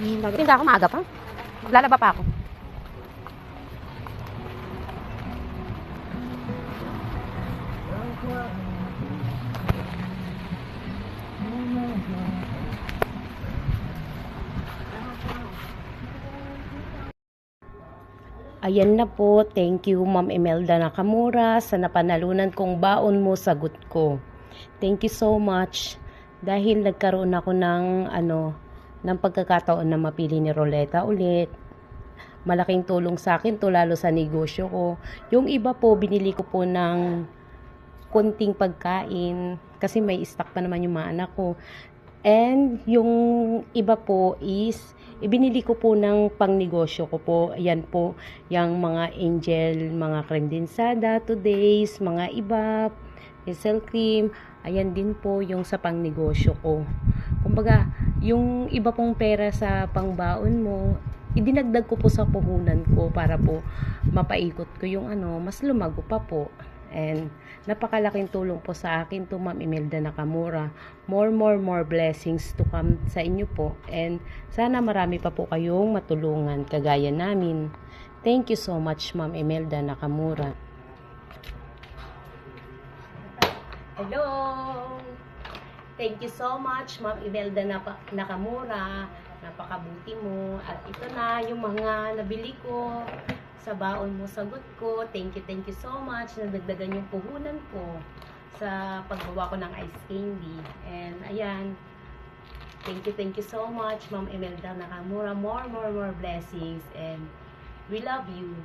Tinda ako maaga pa. Maglalaba pa ako. Ayan na po, thank you Ma'am Imelda Nakamura sa napanalunan kong baon mo sagot ko. Thank you so much dahil nagkaroon ako ng pagkakataon na mapili ni Roleta ulit. Malaking tulong sa akin to lalo sa negosyo ko. Yung iba po binili ko po ng konting pagkain kasi may stock pa naman yung mga anak ko. And yung iba po is ibinili ko po ng pangnegosyo ko po. Ayan po, yung mga Angel, mga kremdensada, today's, mga iba, hazel cream. Ayan din po yung sa pangnegosyo ko. Kumbaga, yung iba pong pera sa pangbaon mo, idinagdag ko po sa puhunan ko para po mapaikot ko yung mas lumago pa po. And napakalaking tulong po sa akin to Ma'am Imelda Nakamura. More blessings to come sa inyo po. And sana marami pa po kayong matulungan kagaya namin. Thank you so much Ma'am Imelda Nakamura. Hello! Thank you so much Ma'am Imelda Nakamura. Napakabuti mo. At ito na yung mga nabili ko sa baon mo sagot ko. Thank you so much. Nadagdagan yung puhunan ko sa paggawa ko ng ice candy. And ayan, thank you so much Ma'am Imelda Nakamura. More blessings and we love you.